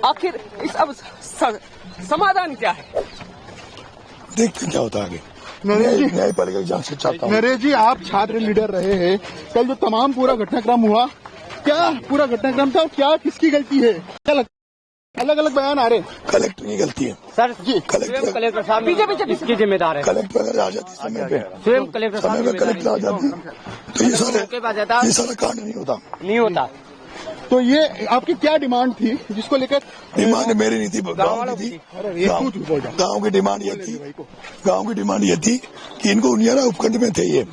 आखिर इस अब समाधान क्या है? देखते क्या होता है आगे। न्यायपालिका की जांच चाहता हूँ। नरेश जी, आप छात्र लीडर रहे हैं, कल जो तमाम पूरा घटनाक्रम हुआ, क्या पूरा घटनाक्रम था और क्या किसकी गलती है? क्या लगता है? अलग अलग बयान आ रहे हैं। कलेक्टर की गलती है सर जी, कलेक्टर साहब बीजेपी इसकी जिम्मेदार है। कलेक्टर अगर आ जाती समय पे, स्वयं कलेक्टर समय पे कलेक्टर आ जाती तो ये सारा कांड नहीं होता। तो ये आपकी क्या डिमांड थी जिसको लेकर? डिमांड मेरी नहीं थी, गाँव की थी। गाँव की डिमांड ये थी, गाँव की डिमांड ये थी कि इनको उनियारा उपखंड में थे ये,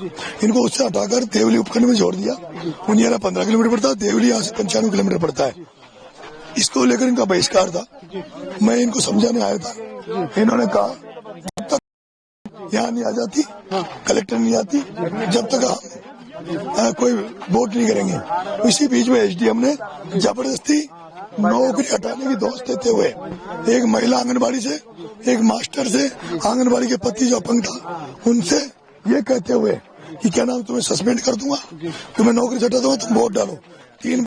इनको उससे हटाकर देवली उपखंड में जोड़ दिया। उनियारा 15 किलोमीटर पड़ता है, देवली यहाँ से 95 किलोमीटर पड़ता है। इसको लेकर इनका बहिष्कार था। मैं इनको समझाने आया था, इन्होंने कहा जब तक यहाँ नहीं आ जाती, कलेक्टर नहीं आती, जब तक कोई वोट नहीं करेंगे। इसी बीच में एसडीएम ने जबरदस्ती नौकरी हटाने की दोस्त देते हुए एक महिला आंगनबाड़ी से, एक मास्टर से, आंगनबाड़ी के पति जो अपंग था उनसे ये कहते हुए कि क्या नाम, तुम्हें सस्पेंड कर दूंगा, तुम्हें नौकरी से हटा दूंगा, तुम वोट डालो। 3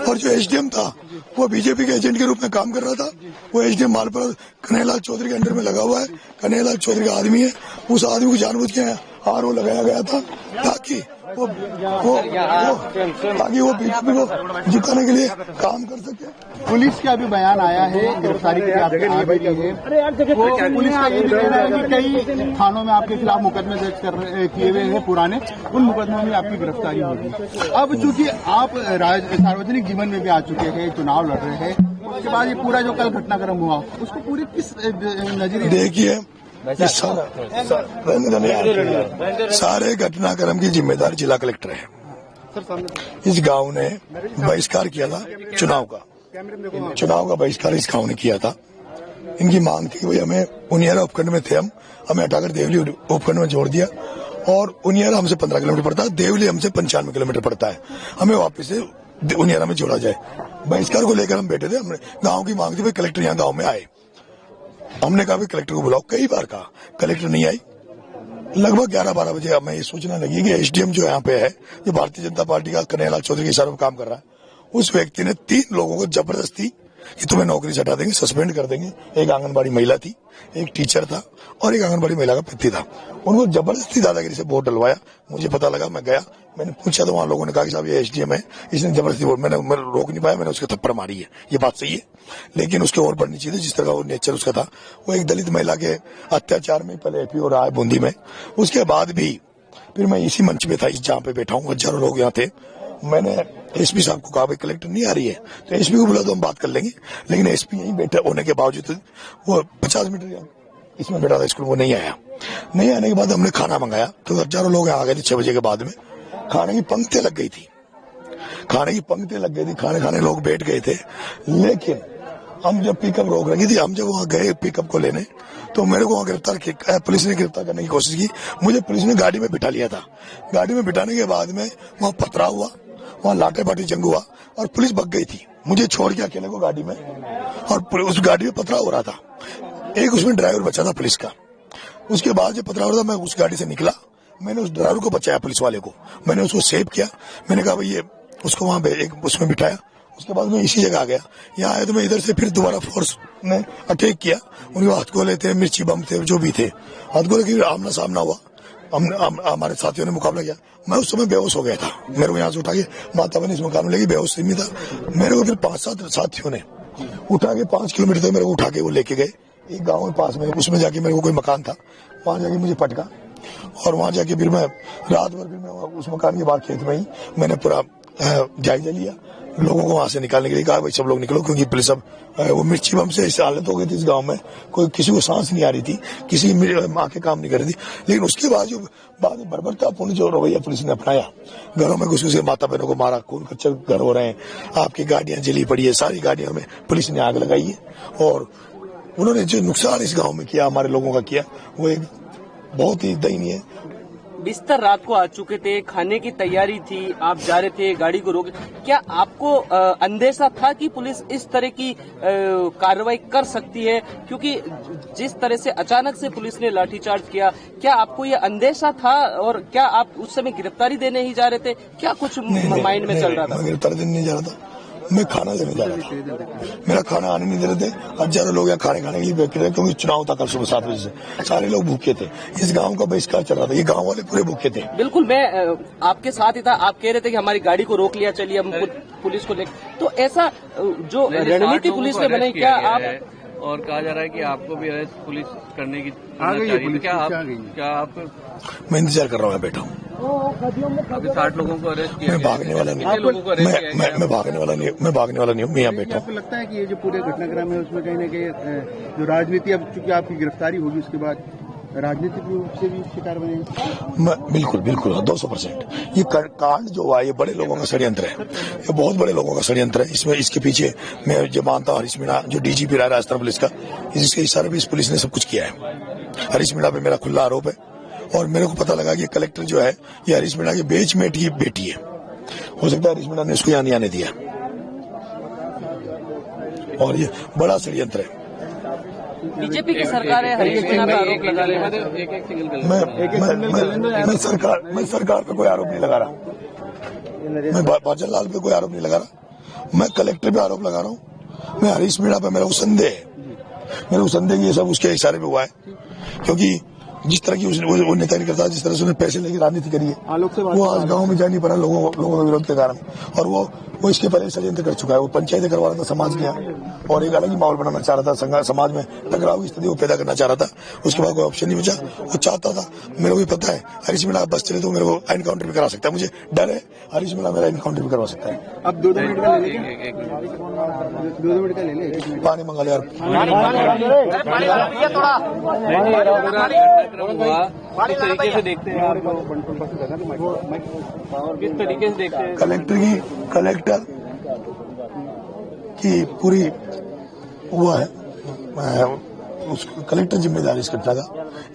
और जो एसडीएम था वो बीजेपी के एजेंट के रूप में काम कर रहा था। वो एसडीएम मालपुरा कन्हैयालाल चौधरी के अंडर में लगा हुआ है। कन्हैयालाल चौधरी का आदमी है। उस आदमी को जानबूझ के आरओ लगाया गया था ताकि वो बीजेपी को जिताने के लिए काम कर सके। पुलिस का भी बयान आया है, गिरफ्तारी की आपकी आ गई है। वो पुलिस का ये भी कहना है कि कई थानों में आपके खिलाफ मुकदमे दर्ज किए हुए हैं पुराने, उन मुकदमों में आपकी गिरफ्तारी होगी। अब चूंकि आप सार्वजनिक जीवन में भी आ चुके हैं, चुनाव लड़ रहे हैं, उसके बाद ये पूरा जो कल घटनाक्रम हुआ उसको पूरी किस नजरिए? देखिए, सारे घटनाक्रम की जिम्मेदार जिला कलेक्टर है। इस गांव ने बहिष्कार किया था चुनाव का बहिष्कार इस गांव ने किया था। इनकी मांग थी कि भाई हमें उनियारा उपखंड में थे, हमें हटाकर देवली उपखंड में जोड़ दिया और उनियारा हमसे 15 किलोमीटर पड़ता है, देवली हमसे 95 किलोमीटर पड़ता है, हमें वापस से उनियारा में जोड़ा जाए। बहिष्कार को लेकर हम बैठे थे। हमने गाँव की मांग थी भाई कलेक्टर यहाँ गाँव में आए। हमने कहा कलेक्टर को बुलाओ, कई बार कहा, कलेक्टर नहीं आई। लगभग 11-12 बजे हमें ये सूचना लगी कि एसडीएम जो यहाँ पे है, जो भारतीय जनता पार्टी का कन्हैयालाल चौधरी के इशारे पर काम कर रहा है, उस व्यक्ति ने 3 लोगों को जबरदस्ती कि तुम्हें नौकरी से हटा देंगे, सस्पेंड कर देंगे। एक आंगनबाड़ी महिला थी, एक टीचर था और एक आंगनबाड़ी महिला का पति था। उनको जबरदस्ती दादागिरी से वोट डलवाया। मुझे पता लगा, मैं गया, मैंने पूछा तो वहां लोगों ने कहा कि साहब ये एसडीएम है, इसने जबरदस्ती वोट, मैंने रोक नहीं पाया, मैंने उसके थप्पड़ मारी है। ये बात सही है, लेकिन उसके और बढ़नी चाहिए जिस तरह का वो नेचर उसका था। वो एक दलित महिला के अत्याचार में पहले एपी हो रहा है बूंदी में, उसके बाद भी फिर मैं इसी मंच पे था, इस जहाँ पे बैठा हूँ, हजारों लोग यहाँ थे। मैंने एसपी साहब को कहा भाई कलेक्टर नहीं आ रही है तो एसपी को बुला दो, हम बात कर लेंगे। लेकिन एसपी यहीं बैठे होने के बावजूद वो 50 मीटर इसमें बैठा था स्कूल, वो नहीं आया। नहीं आने के बाद हमने खाना मंगाया तो हजारों लोग आ गए थे 6 बजे के बाद में। खाने की पंक्तियां लग गई थी, खाने खाने लोग बैठ गए थे। लेकिन हम जब पिकअप रोक रखी थी, हम जब वहाँ गए पिकअप को लेने तो मेरे को वहाँ पुलिस ने गिरफ्तार करने की कोशिश की। मुझे पुलिस ने गाड़ी में बिठा लिया था। गाड़ी में बिठाने के बाद में वहाँ पथराव हुआ, वहाँ लाठेबाठी जंग हुआ और पुलिस भग गई थी, मुझे छोड़ के अकेले को गाड़ी में। और उस गाड़ी में पथराव हो रहा था, एक उसमें ड्राइवर बचा था पुलिस का। उसके बाद जब पथराव हो रहा था, मैं उस गाड़ी से निकला, मैंने उस ड्राइवर को बचाया, पुलिस वाले को मैंने उसको सेव किया। मैंने कहा भाई ये उसको वहाँ एक उसमें बिठाया। उसके बाद मैं इसी जगह आ गया। यहाँ आया तो मैं इधर से फिर दोबारा फोर्स ने अटैक किया। उनके हथगोले थे, मिर्ची बम थे, जो भी थे, हथगोले की आमना सामना हुआ। हमारे साथियों ने मुकाबला किया। मैं उस समय बेहोश हो गया था। मेरे को यहाँ से उठा के माता बनी इस मुकाबले लगी, बेहोश में था। मेरे को फिर 5-7 साथियों ने उठा के 5 किलोमीटर तक मेरे को उठा के वो लेके गए एक गाँव में पास में। उसमें जाके मेरे को कोई मकान था, वहां जाके मुझे पटका और वहां जाके फिर मैं रात भर फिर मैं उस मकान के बाद खेत में ही मैंने पूरा जायजा लिया। लोगों को वहां से निकालने के लिए कहा भाई सब लोग निकलो, क्योंकि पुलिस अब वो मिर्ची बम से ऐसी हालत हो गई थी इस गांव में, कोई किसी को सांस नहीं आ रही थी, किसी की माँ के काम नहीं कर रही थी। लेकिन उसके बाद जो बाद में बर्बरतापूर्ण जो रवैया पुलिस ने अपनाया, घरों में घुस के माता बहनों को मारा, खून खच्चर घर हो रहे हैं, आपकी गाड़ियां जली पड़ी है, सारी गाड़ियों में पुलिस ने आग लगाई है। और उन्होंने जो नुकसान इस गाँव में किया, हमारे लोगों का किया, वो एक बहुत ही दयनीय है। बिस्तर रात को आ चुके थे, खाने की तैयारी थी, आप जा रहे थे, गाड़ी को रोके। क्या आपको अंदेशा था कि पुलिस इस तरह की कार्रवाई कर सकती है? क्योंकि जिस तरह से अचानक से पुलिस ने लाठीचार्ज किया, क्या आपको ये अंदेशा था? और क्या आप उस समय गिरफ्तारी देने ही जा रहे थे? क्या कुछ माइंड में चल रहा था? मैं गिरफ्तारी देने नहीं जा रहा था। मैं खाना लेने जा रहा था, मेरा खाना आने नहीं दे रहे थे। हजारों लोग यहाँ खाने के लिए बैठ रहे, क्योंकि चुनाव था कल सुबह 7 बजे से। सारे लोग भूखे थे, इस गांव का बहिष्कार चल रहा था, ये गांव वाले पूरे भूखे थे। बिल्कुल, मैं आपके साथ ही था। आप कह रहे थे कि हमारी गाड़ी को रोक लिया, चलिए हम पुलिस को लेकर, तो ऐसा जो रणनीति पुलिस ने बनाई, क्या आप, और कहा जा रहा है कि आपको भी अरेस्ट पुलिस करने की आ गई है, पुलिस क्या आप मैं इंतजार कर रहा हूँ, मैं बैठा हूँ। अभी 60 लोगों को अरेस्ट किया मैं भागने वाला नहीं, कितने लोगों को अरेस्ट किया गया? मैं भागने वाला नहीं, मैं भागने वाला नहीं हूँ, मैं यहाँ बैठा हूँ। आपको लगता है कि ये जो पूरे घटनाक्रम है उसमें कहीं न कहीं जो राजनीति, अब चूंकि आपकी गिरफ्तारी होगी उसके बाद राजनीतिक रूप से भी शिकार बनेंगे? बिल्कुल बिल्कुल 200%। ये कांड जो हुआ ये बड़े लोगों का षड्यंत्र है, ये बहुत बड़े लोगों का षड्यंत्र है। इसमें इसके पीछे मैं जो मानता हूँ हरीश मीणा जो डीजीपी रहा राजस्थान पुलिस का, इसके इशारे पे इस पुलिस ने सब कुछ किया है। हरीश मीणा पे मेरा खुला आरोप है, और मेरे को पता लगा कि कलेक्टर जो है ये हरीश मीणा के बेचमेट की बेटी है। हो सकता है हरीश मीणा ने इसको यहाँ नहीं आने दिया, और ये बड़ा षड्यंत्र है। बीजेपी की सरकार है, हरीश मीणा पे आरोप लगा रहे हैं। मैं सरकार पे कोई आरोप नहीं लगा रहा, मैं बादल लाल पे कोई आरोप नहीं लगा रहा, मैं कलेक्टर पे आरोप लगा रहा हूँ। मैं हरीश मीणा पे मेरा संदेह है, मेरे को संदेह कि ये सब उसके इशारे पे हुआ है, क्योंकि जिस तरह की वो नेता नहीं करता, जिस तरह से उसने पैसे लेकर राजनीति करी है, वो आज गांव में जा नहीं पा लोगों का विरोध के कारण। और वो इसके पहले षड्यंत्र कर चुका है, वो पंचायतें करवा रहा था समाज के यहाँ, और एक अलग ही माहौल बनाना चाह रहा था, समाज में टकराव की स्थिति वो पैदा करना चाह रहा था। उसके बाद कोई ऑप्शन नहीं बचा, वो चाहता था। मेरे को भी पता है हरीश मीणा बस चले तो मेरे को एनकाउंटर भी करा सकता है, मुझे डर है हरीश मीणा मेरा एनकाउंटर भी करवा सकता है। अब 2 मिनट का ले लें, 2 मिनट का ले लें, पानी मंगा ले यार। किस तरीके से देखते हैं आप, किस तरीके से देखते हैं? कलेक्टर की पूरी हुआ है, कलेक्टर जिम्मेदार इस घटना का,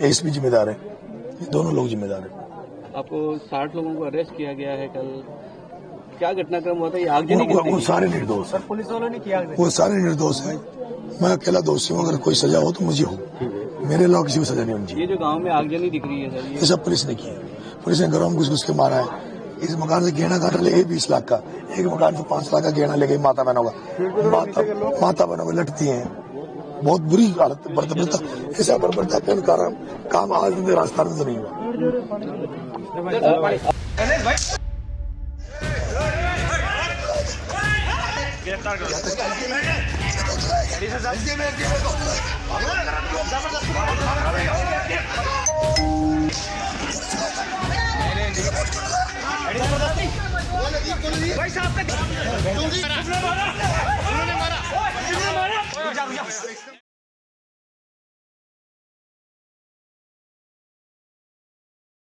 एसपी जिम्मेदार है, ये दोनों लोग जिम्मेदार हैं। आपको 60 लोगों को अरेस्ट किया गया है कल, क्या घटनाक्रम हुआ था? ये आगजनी वो सारे निर्दोष है, पुलिस वालों ने किया, वो सारे निर्दोष है। मैं अकेला दोषी हूँ, अगर कोई सजा हो तो मुझे हो, मेरे अलावा किसी को सजा नहीं होनी चाहिए। ये जो गांव में आगजनी दिख रही है सर, ये सब पुलिस ने किया, पुलिस ने घरों में घुस के मारा है। इस मकान से गहना काटा ले 20 लाख का, एक मकान से 5 लाख का गहना ले गई माता बहनों का, माता बहनों को लटती हैं, बहुत बुरी हालत बढ़ता ऐसा बढ़ता काम आज राजस्थान में तो नहीं हुआ।